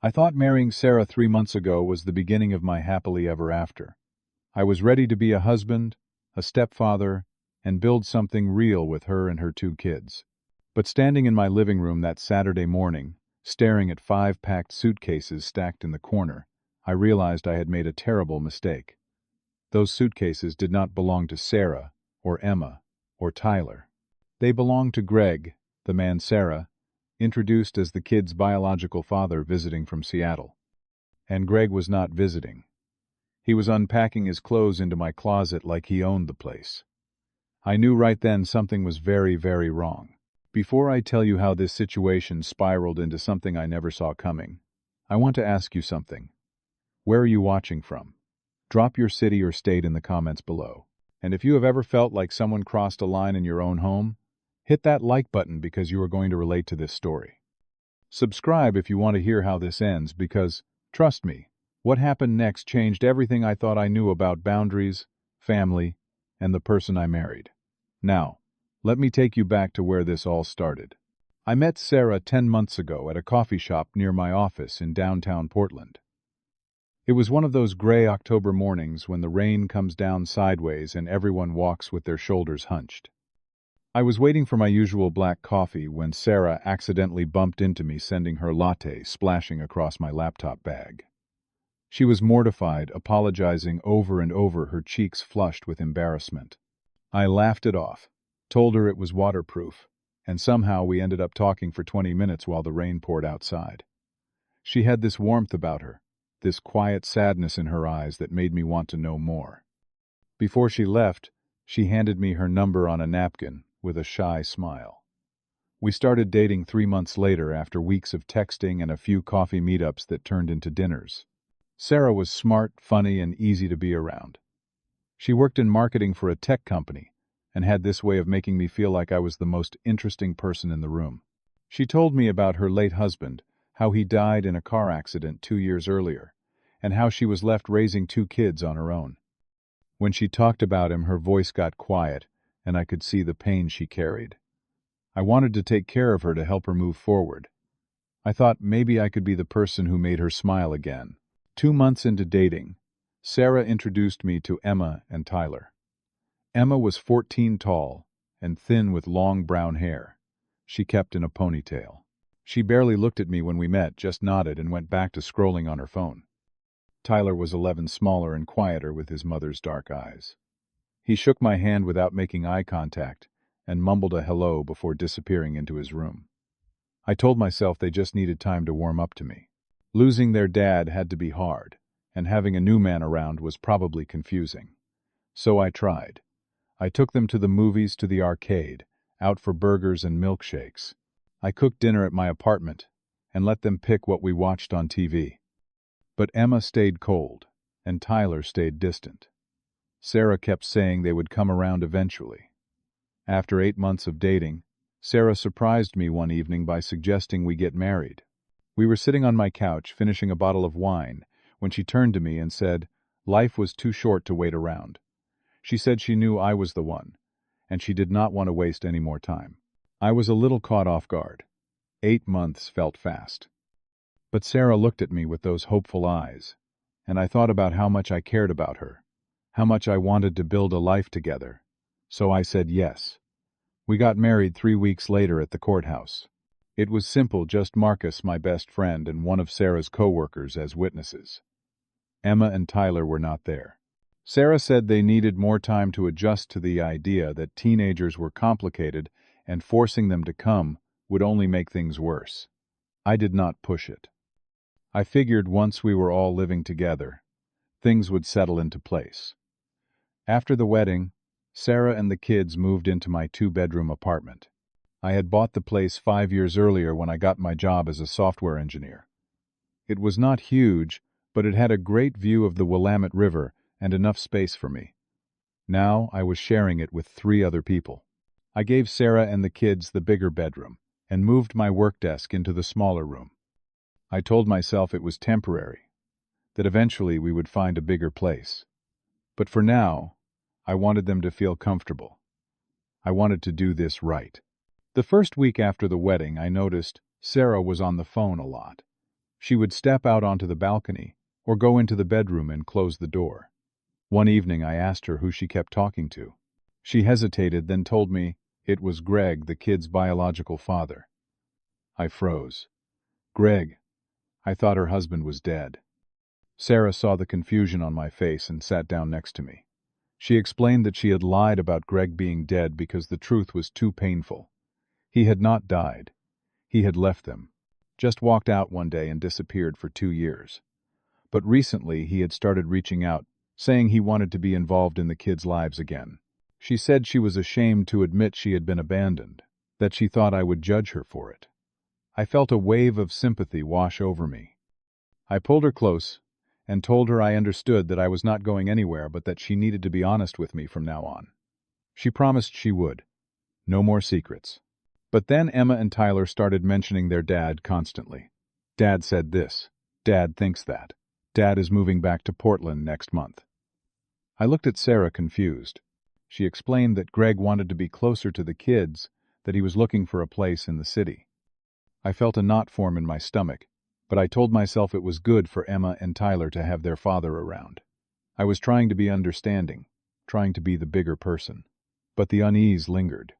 I thought marrying Sarah 3 months ago was the beginning of my happily ever after. I was ready to be a husband, a stepfather, and build something real with her and her 2 kids. But standing in my living room that Saturday morning, staring at 5 packed suitcases stacked in the corner, I realized I had made a terrible mistake. Those suitcases did not belong to Sarah, or Emma, or Tyler. They belonged to Greg, the man Sarah introduced as the kids' biological father visiting from Seattle. And Greg was not visiting. He was unpacking his clothes into my closet like he owned the place. I knew right then something was very, very wrong. Before I tell you how this situation spiraled into something I never saw coming, I want to ask you something. Where are you watching from? Drop your city or state in the comments below. And if you have ever felt like someone crossed a line in your own home, hit that like button because you are going to relate to this story. Subscribe if you want to hear how this ends because, trust me, what happened next changed everything I thought I knew about boundaries, family, and the person I married. Now, let me take you back to where this all started. I met Sarah 10 months ago at a coffee shop near my office in downtown Portland. It was one of those gray October mornings when the rain comes down sideways and everyone walks with their shoulders hunched. I was waiting for my usual black coffee when Sarah accidentally bumped into me, sending her latte splashing across my laptop bag. She was mortified, apologizing over and over, her cheeks flushed with embarrassment. I laughed it off, told her it was waterproof, and somehow we ended up talking for 20 minutes while the rain poured outside. She had this warmth about her, this quiet sadness in her eyes that made me want to know more. Before she left, she handed me her number on a napkin with a shy smile. We started dating 3 months later after weeks of texting and a few coffee meetups that turned into dinners. Sarah was smart, funny, and easy to be around. She worked in marketing for a tech company and had this way of making me feel like I was the most interesting person in the room. She told me about her late husband, how he died in a car accident 2 years earlier, and how she was left raising 2 kids on her own. When she talked about him, her voice got quiet, and I could see the pain she carried. I wanted to take care of her to help her move forward. I thought maybe I could be the person who made her smile again. 2 months into dating, Sarah introduced me to Emma and Tyler. Emma was 14 tall and thin with long brown hair. She kept in a ponytail. She barely looked at me when we met, just nodded and went back to scrolling on her phone. Tyler was 11, smaller and quieter with his mother's dark eyes. He shook my hand without making eye contact and mumbled a hello before disappearing into his room. I told myself they just needed time to warm up to me. Losing their dad had to be hard, and having a new man around was probably confusing. So I tried. I took them to the movies, to the arcade, out for burgers and milkshakes. I cooked dinner at my apartment and let them pick what we watched on TV. But Emma stayed cold, and Tyler stayed distant. Sarah kept saying they would come around eventually. After 8 months of dating, Sarah surprised me one evening by suggesting we get married. We were sitting on my couch finishing a bottle of wine when she turned to me and said, life was too short to wait around. She said she knew I was the one, and she did not want to waste any more time. I was a little caught off guard. 8 months felt fast. But Sarah looked at me with those hopeful eyes, and I thought about how much I cared about her, how much I wanted to build a life together. So I said yes. We got married 3 weeks later at the courthouse. It was simple, just Marcus, my best friend, and one of Sarah's co-workers as witnesses. Emma and Tyler were not there. Sarah said they needed more time to adjust to the idea that teenagers were complicated and forcing them to come would only make things worse. I did not push it. I figured once we were all living together, things would settle into place. After the wedding, Sarah and the kids moved into my 2-bedroom apartment. I had bought the place 5 years earlier when I got my job as a software engineer. It was not huge, but it had a great view of the Willamette River and enough space for me. Now I was sharing it with 3 other people. I gave Sarah and the kids the bigger bedroom and moved my work desk into the smaller room. I told myself it was temporary, that eventually we would find a bigger place. But for now, I wanted them to feel comfortable. I wanted to do this right. The first week after the wedding, I noticed Sarah was on the phone a lot. She would step out onto the balcony or go into the bedroom and close the door. One evening I asked her who she kept talking to. She hesitated, then told me it was Greg, the kid's biological father. I froze. Greg. I thought her husband was dead. Sarah saw the confusion on my face and sat down next to me. She explained that she had lied about Greg being dead because the truth was too painful. He had not died. He had left them. Just walked out one day and disappeared for 2 years. But recently he had started reaching out, saying he wanted to be involved in the kids' lives again. She said she was ashamed to admit she had been abandoned, that she thought I would judge her for it. I felt a wave of sympathy wash over me. I pulled her close and told her I understood that I was not going anywhere, but that she needed to be honest with me from now on. She promised she would. No more secrets. But then Emma and Tyler started mentioning their dad constantly. Dad said this. Dad thinks that. Dad is moving back to Portland next month. I looked at Sarah confused. She explained that Greg wanted to be closer to the kids, that he was looking for a place in the city. I felt a knot form in my stomach, but I told myself it was good for Emma and Tyler to have their father around. I was trying to be understanding, trying to be the bigger person. But the unease lingered.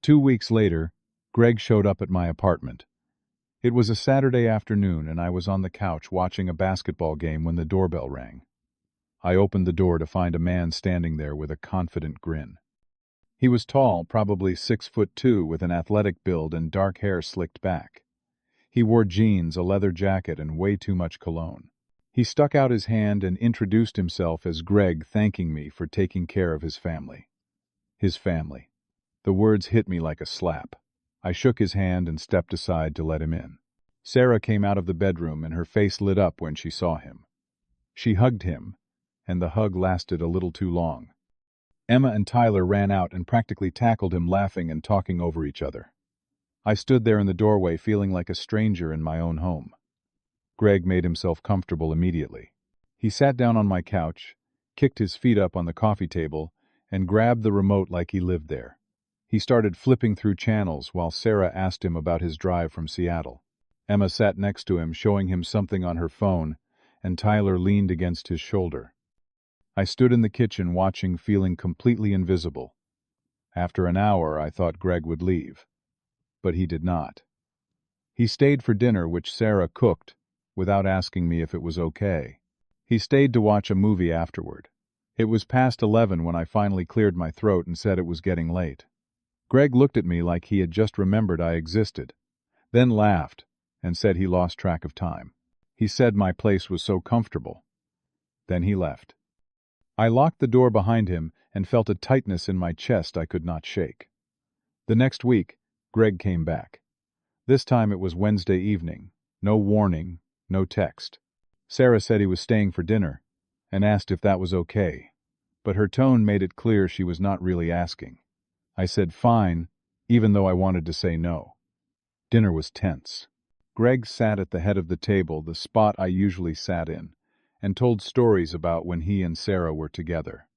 2 weeks later, Greg showed up at my apartment. It was a Saturday afternoon and I was on the couch watching a basketball game when the doorbell rang. I opened the door to find a man standing there with a confident grin. He was tall, probably 6'2", with an athletic build and dark hair slicked back. He wore jeans, a leather jacket, and way too much cologne. He stuck out his hand and introduced himself as Greg, thanking me for taking care of his family. His family. The words hit me like a slap. I shook his hand and stepped aside to let him in. Sarah came out of the bedroom and her face lit up when she saw him. She hugged him, and the hug lasted a little too long. Emma and Tyler ran out and practically tackled him, laughing and talking over each other. I stood there in the doorway feeling like a stranger in my own home. Greg made himself comfortable immediately. He sat down on my couch, kicked his feet up on the coffee table, and grabbed the remote like he lived there. He started flipping through channels while Sarah asked him about his drive from Seattle. Emma sat next to him, showing him something on her phone, and Tyler leaned against his shoulder. I stood in the kitchen watching, feeling completely invisible. After an hour, I thought Greg would leave. But he did not. He stayed for dinner, which Sarah cooked, without asking me if it was okay. He stayed to watch a movie afterward. It was past 11 when I finally cleared my throat and said it was getting late. Greg looked at me like he had just remembered I existed, then laughed and said he lost track of time. He said my place was so comfortable. Then he left. I locked the door behind him and felt a tightness in my chest I could not shake. The next week, Greg came back. This time it was Wednesday evening. No warning, no text. Sarah said he was staying for dinner and asked if that was okay, but her tone made it clear she was not really asking. I said fine, even though I wanted to say no. Dinner was tense. Greg sat at the head of the table, the spot I usually sat in, and told stories about when he and Sarah were together.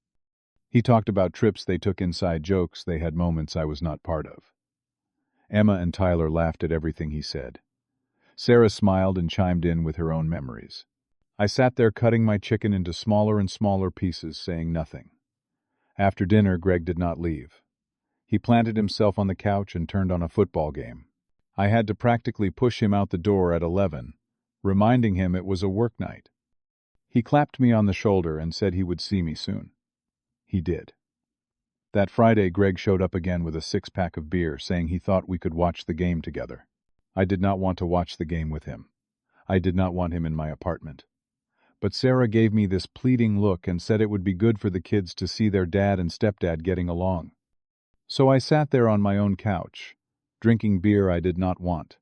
He talked about trips they took, inside jokes they had, moments I was not part of. Emma and Tyler laughed at everything he said. Sarah smiled and chimed in with her own memories. I sat there cutting my chicken into smaller and smaller pieces, saying nothing. After dinner, Greg did not leave. He planted himself on the couch and turned on a football game. I had to practically push him out the door at 11, reminding him it was a work night. He clapped me on the shoulder and said he would see me soon. He did. That Friday, Greg showed up again with a 6-pack of beer, saying he thought we could watch the game together. I did not want to watch the game with him. I did not want him in my apartment. But Sarah gave me this pleading look and said it would be good for the kids to see their dad and stepdad getting along. So I sat there on my own couch, drinking beer I did not want,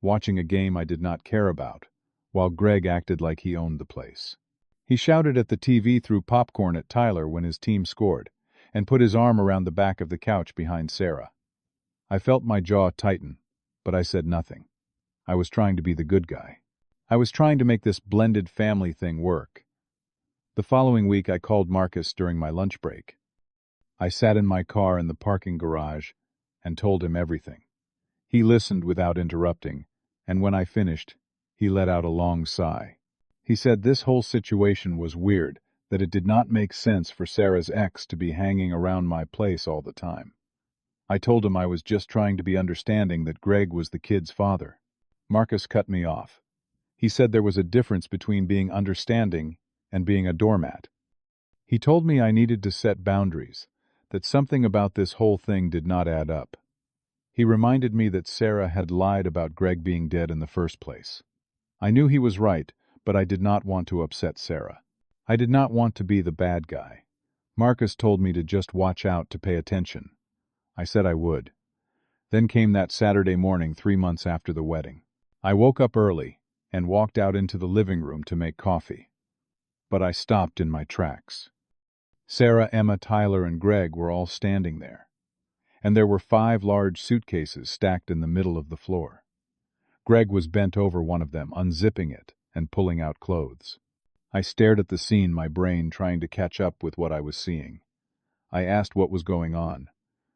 watching a game I did not care about, while Greg acted like he owned the place. He shouted at the TV, threw popcorn at Tyler when his team scored, and put his arm around the back of the couch behind Sarah. I felt my jaw tighten, but I said nothing. I was trying to be the good guy. I was trying to make this blended family thing work. The following week, I called Marcus during my lunch break. I sat in my car in the parking garage and told him everything. He listened without interrupting, and when I finished, he He let out a long sigh. He said this whole situation was weird, that it did not make sense for Sarah's ex to be hanging around my place all the time. I told him I was just trying to be understanding that Greg was the kid's father. Marcus cut me off. He said there was a difference between being understanding and being a doormat. He told me I needed to set boundaries, that something about this whole thing did not add up. He reminded me that Sarah had lied about Greg being dead in the first place. I knew he was right, but I did not want to upset Sarah. I did not want to be the bad guy. Marcus told me to just watch out, to pay attention. I said I would. Then came that Saturday morning 3 months after the wedding. I woke up early and walked out into the living room to make coffee. But I stopped in my tracks. Sarah, Emma, Tyler, and Greg were all standing there. And there were 5 large suitcases stacked in the middle of the floor. Greg was bent over one of them, unzipping it and pulling out clothes. I stared at the scene, my brain trying to catch up with what I was seeing. I asked what was going on.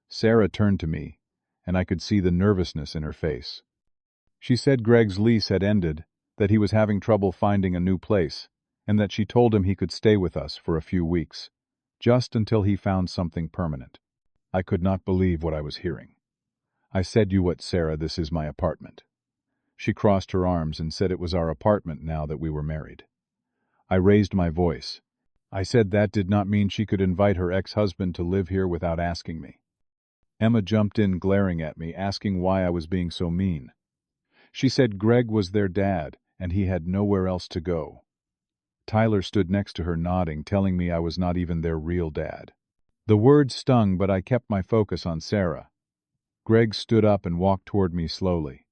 Sarah turned to me, and I could see the nervousness in her face. She said Greg's lease had ended, that he was having trouble finding a new place, and that she told him he could stay with us for a few weeks, just until he found something permanent. I could not believe what I was hearing. I said, "You what, Sarah, this is my apartment." She crossed her arms and said it was our apartment now that we were married. I raised my voice. I said that did not mean she could invite her ex-husband to live here without asking me. Emma jumped in, glaring at me, asking why I was being so mean. She said Greg was their dad, and he had nowhere else to go. Tyler stood next to her, nodding, telling me I was not even their real dad. The words stung, but I kept my focus on Sarah. Greg stood up and walked toward me slowly.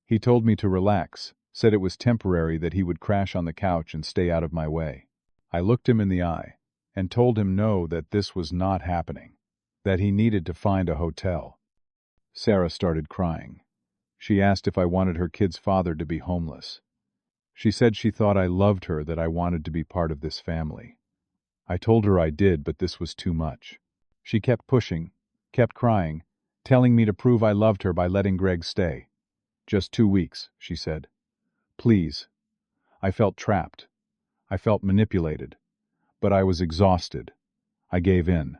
He told me to relax, said it was temporary, that he would crash on the couch and stay out of my way. I looked him in the eye and told him no, that this was not happening, that he needed to find a hotel. Sarah started crying. She asked if I wanted her kid's father to be homeless. She said she thought I loved her, that I wanted to be part of this family. I told her I did, but this was too much. She kept pushing, kept crying, telling me to prove I loved her by letting Greg stay. "Just 2 weeks," she said. "Please." I felt trapped. I felt manipulated. But I was exhausted. I gave in.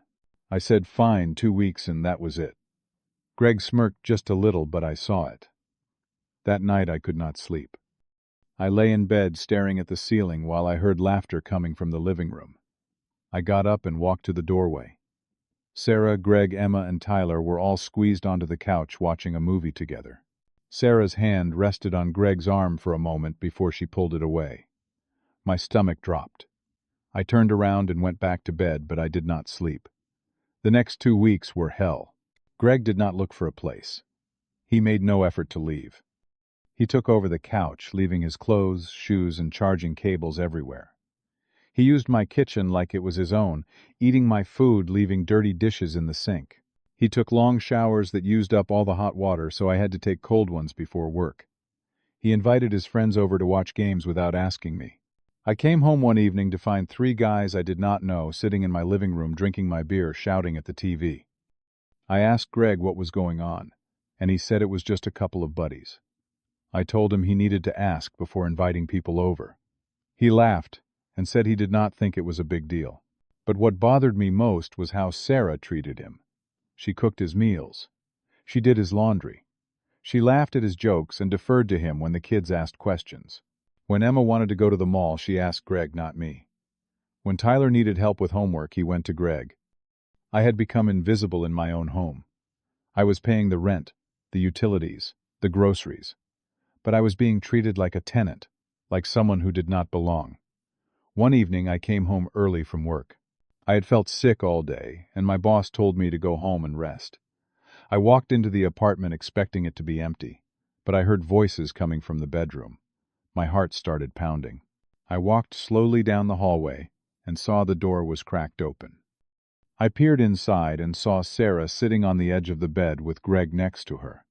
I said, "Fine, 2 weeks," and that was it. Greg smirked just a little, but I saw it. That night I could not sleep. I lay in bed staring at the ceiling while I heard laughter coming from the living room. I got up and walked to the doorway. Sarah, Greg, Emma, and Tyler were all squeezed onto the couch watching a movie together. Sarah's hand rested on Greg's arm for a moment before she pulled it away. My stomach dropped. I turned around and went back to bed, but I did not sleep. The next 2 weeks were hell. Greg did not look for a place. He made no effort to leave. He took over the couch, leaving his clothes, shoes, and charging cables everywhere. He used my kitchen like it was his own, eating my food, leaving dirty dishes in the sink. He took long showers that used up all the hot water, so I had to take cold ones before work. He invited his friends over to watch games without asking me. I came home one evening to find 3 guys I did not know sitting in my living room drinking my beer, shouting at the TV. I asked Greg what was going on, and he said it was just a couple of buddies. I told him he needed to ask before inviting people over. He laughed and said he did not think it was a big deal. But what bothered me most was how Sarah treated him. She cooked his meals. She did his laundry. She laughed at his jokes and deferred to him when the kids asked questions. When Emma wanted to go to the mall, she asked Greg, not me. When Tyler needed help with homework, he went to Greg. I had become invisible in my own home. I was paying the rent, the utilities, the groceries. But I was being treated like a tenant, like someone who did not belong. One evening I came home early from work. I had felt sick all day, and my boss told me to go home and rest. I walked into the apartment expecting it to be empty, but I heard voices coming from the bedroom. My heart started pounding. I walked slowly down the hallway and saw the door was cracked open. I peered inside and saw Sarah sitting on the edge of the bed with Greg next to her.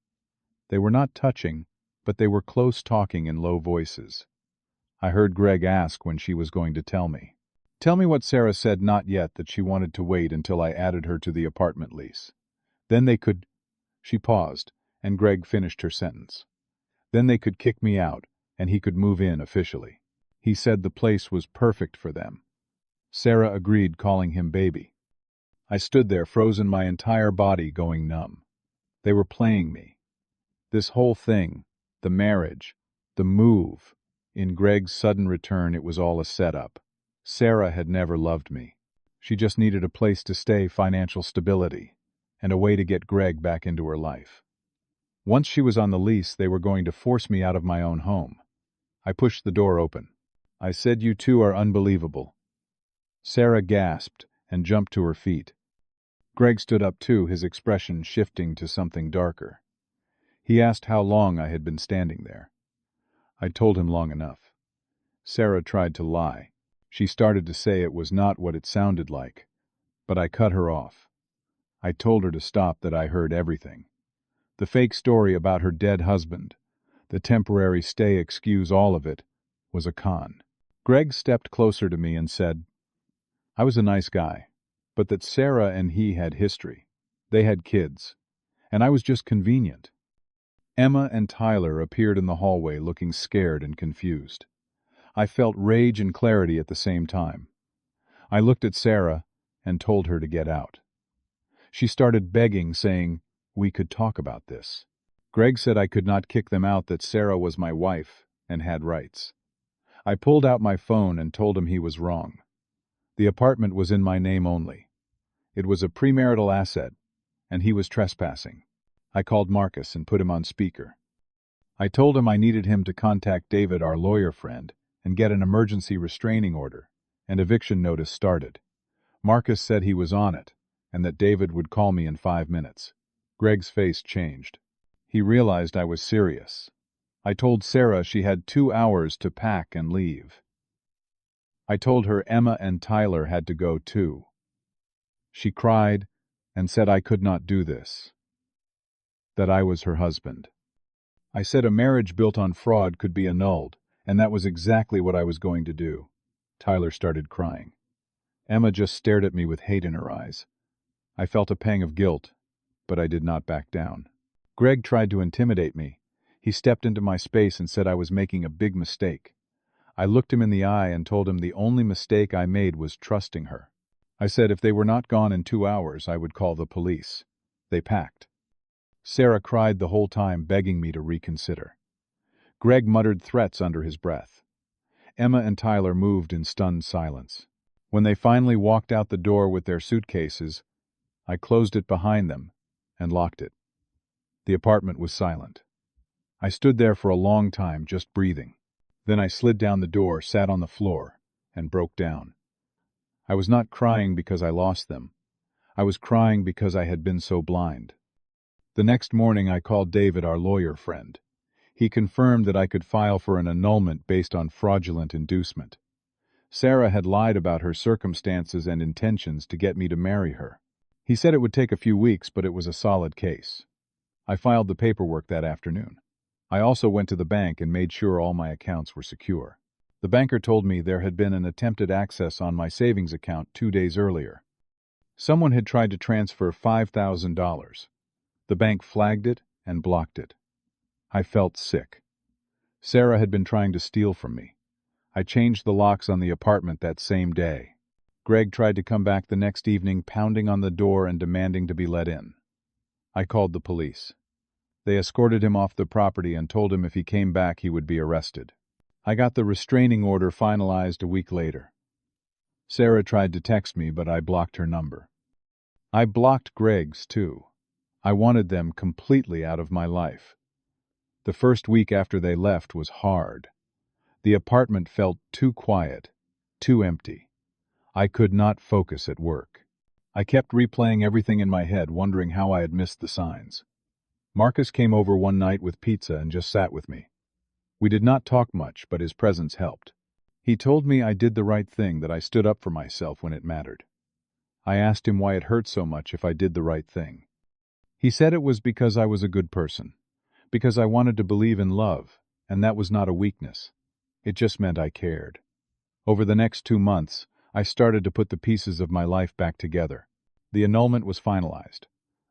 They were not touching, but they were close, talking in low voices. I heard Greg ask when she was going to tell me. "Tell me what Sarah said." "Not yet, that she wanted to wait until I added her to the apartment lease. Then they could—" She paused, and Greg finished her sentence. "Then they could kick me out, and he could move in officially. He said the place was perfect for them. Sarah agreed, calling him baby. I stood there, frozen, my entire body going numb. They were playing me. This whole thing, the marriage, the move. In Greg's sudden return, it was all a setup. Sarah had never loved me. She just needed a place to stay, financial stability, and a way to get Greg back into her life. Once she was on the lease, they were going to force me out of my own home. I pushed the door open. I said, "You two are unbelievable." Sarah gasped and jumped to her feet. Greg stood up too, his expression shifting to something darker. He asked how long I had been standing there. I told him long enough. Sarah tried to lie. She started to say it was not what it sounded like, but I cut her off. I told her to stop, that I heard everything. The fake story about her dead husband, the temporary stay excuse, all of it was a con. Greg stepped closer to me and said, I was a nice guy, but that Sarah and he had history. They had kids, and I was just convenient. Emma and Tyler appeared in the hallway looking scared and confused. I felt rage and clarity at the same time. I looked at Sarah and told her to get out. She started begging, saying we could talk about this. Greg said I could not kick them out, that Sarah was my wife and had rights. I pulled out my phone and told him he was wrong. The apartment was in my name only. It was a premarital asset, and he was trespassing. I called Marcus and put him on speaker. I told him I needed him to contact David, our lawyer friend, and get an emergency restraining order, and eviction notice started. Marcus said he was on it, and that David would call me in 5 minutes. Greg's face changed. He realized I was serious. I told Sarah she had 2 hours to pack and leave. I told her Emma and Tyler had to go too. She cried and said I could not do this, that I was her husband. I said a marriage built on fraud could be annulled, and that was exactly what I was going to do. Tyler started crying. Emma just stared at me with hate in her eyes. I felt a pang of guilt, but I did not back down. Greg tried to intimidate me. He stepped into my space and said I was making a big mistake. I looked him in the eye and told him the only mistake I made was trusting her. I said if they were not gone in 2 hours, I would call the police. They packed. Sarah cried the whole time, begging me to reconsider. Greg muttered threats under his breath. Emma and Tyler moved in stunned silence. When they finally walked out the door with their suitcases, I closed it behind them and locked it. The apartment was silent. I stood there for a long time, just breathing. Then I slid down the door, sat on the floor, and broke down. I was not crying because I lost them. I was crying because I had been so blind. The next morning I called David, our lawyer friend. He confirmed that I could file for an annulment based on fraudulent inducement. Sarah had lied about her circumstances and intentions to get me to marry her. He said it would take a few weeks, but it was a solid case. I filed the paperwork that afternoon. I also went to the bank and made sure all my accounts were secure. The banker told me there had been an attempted access on my savings account 2 days earlier. Someone had tried to transfer $5,000. The bank flagged it and blocked it. I felt sick. Sarah had been trying to steal from me. I changed the locks on the apartment that same day. Greg tried to come back the next evening, pounding on the door and demanding to be let in. I called the police. They escorted him off the property and told him if he came back he would be arrested. I got the restraining order finalized a week later. Sarah tried to text me, but I blocked her number. I blocked Greg's too. I wanted them completely out of my life. The first week after they left was hard. The apartment felt too quiet, too empty. I could not focus at work. I kept replaying everything in my head, wondering how I had missed the signs. Marcus came over one night with pizza and just sat with me. We did not talk much, but his presence helped. He told me I did the right thing, that I stood up for myself when it mattered. I asked him why it hurt so much if I did the right thing. He said it was because I was a good person, because I wanted to believe in love, and that was not a weakness. It just meant I cared. Over the next 2 months, I started to put the pieces of my life back together. The annulment was finalized.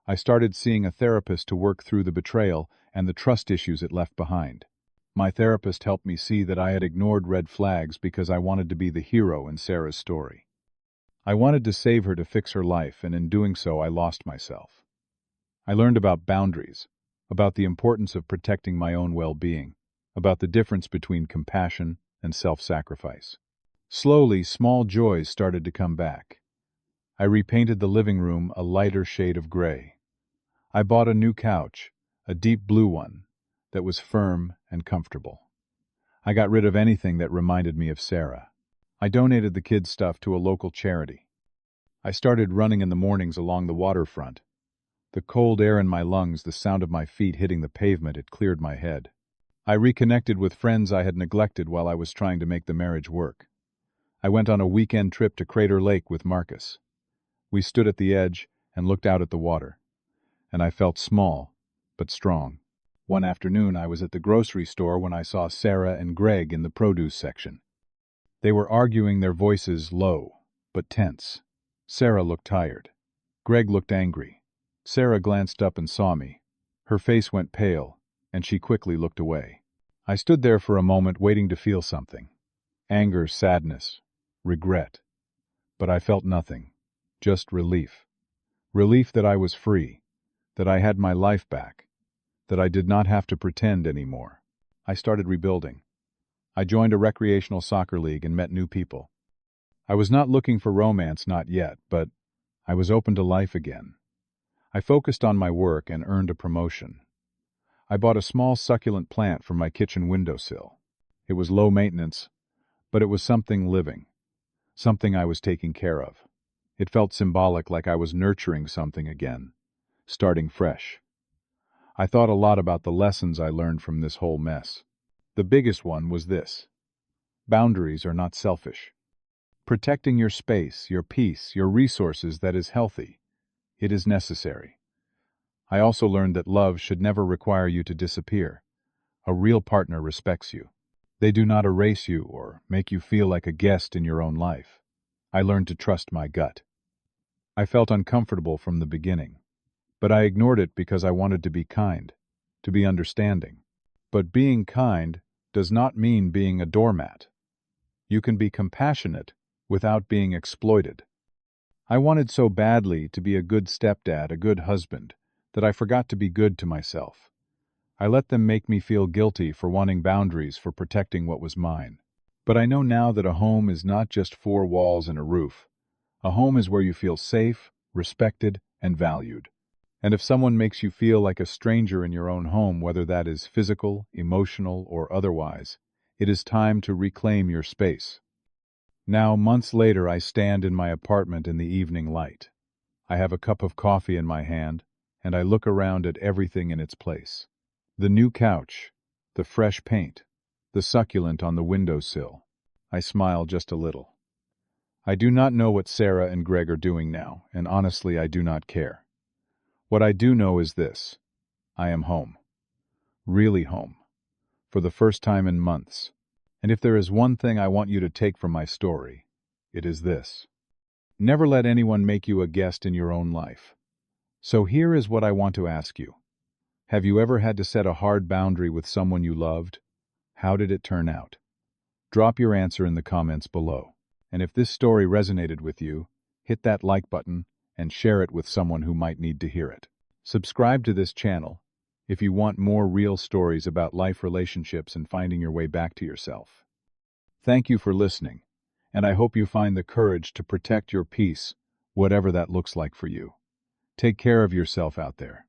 I started seeing a therapist to work through the betrayal and the trust issues it left behind. My therapist helped me see that I had ignored red flags because I wanted to be the hero in Sarah's story. I wanted to save her to fix her life, and in doing so I lost myself. I learned about boundaries, about the importance of protecting my own well-being, about the difference between compassion and self-sacrifice. Slowly, small joys started to come back. I repainted the living room a lighter shade of gray. I bought a new couch, a deep blue one, that was firm and comfortable. I got rid of anything that reminded me of Sarah. I donated the kids' stuff to a local charity. I started running in the mornings along the waterfront. The cold air in my lungs, the sound of my feet hitting the pavement, it cleared my head. I reconnected with friends I had neglected while I was trying to make the marriage work. I went on a weekend trip to Crater Lake with Marcus. We stood at the edge and looked out at the water, and I felt small, but strong. One afternoon I was at the grocery store when I saw Sarah and Greg in the produce section. They were arguing, their voices low, but tense. Sarah looked tired. Greg looked angry. Sarah glanced up and saw me. Her face went pale, and she quickly looked away. I stood there for a moment waiting to feel something. Anger, sadness, regret. But I felt nothing. Just relief. Relief that I was free, that I had my life back, that I did not have to pretend anymore. I started rebuilding. I joined a recreational soccer league and met new people. I was not looking for romance, not yet, but I was open to life again. I focused on my work and earned a promotion. I bought a small succulent plant for my kitchen windowsill. It was low maintenance, but it was something living, something I was taking care of. It felt symbolic, like I was nurturing something again, starting fresh. I thought a lot about the lessons I learned from this whole mess. The biggest one was this: boundaries are not selfish. Protecting your space, your peace, your resources, that is healthy. It is necessary. I also learned that love should never require you to disappear. A real partner respects you. They do not erase you or make you feel like a guest in your own life. I learned to trust my gut. I felt uncomfortable from the beginning, but I ignored it because I wanted to be kind, to be understanding. But being kind does not mean being a doormat. You can be compassionate without being exploited. I wanted so badly to be a good stepdad, a good husband, that I forgot to be good to myself. I let them make me feel guilty for wanting boundaries, for protecting what was mine. But I know now that a home is not just four walls and a roof. A home is where you feel safe, respected, and valued. And if someone makes you feel like a stranger in your own home, whether that is physical, emotional, or otherwise, it is time to reclaim your space. Now, months later, I stand in my apartment in the evening light. I have a cup of coffee in my hand, and I look around at everything in its place. The new couch, the fresh paint, the succulent on the windowsill. I smile just a little. I do not know what Sarah and Greg are doing now, and honestly, I do not care. What I do know is this: I am home. Really home. For the first time in months. And if there is one thing I want you to take from my story, it is this: never let anyone make you a guest in your own life. So here is what I want to ask you. Have you ever had to set a hard boundary with someone you loved? How did it turn out? Drop your answer in the comments below. And if this story resonated with you, hit that like button and share it with someone who might need to hear it. Subscribe to this channel if you want more real stories about life, relationships, and finding your way back to yourself. Thank you for listening, and I hope you find the courage to protect your peace, whatever that looks like for you. Take care of yourself out there.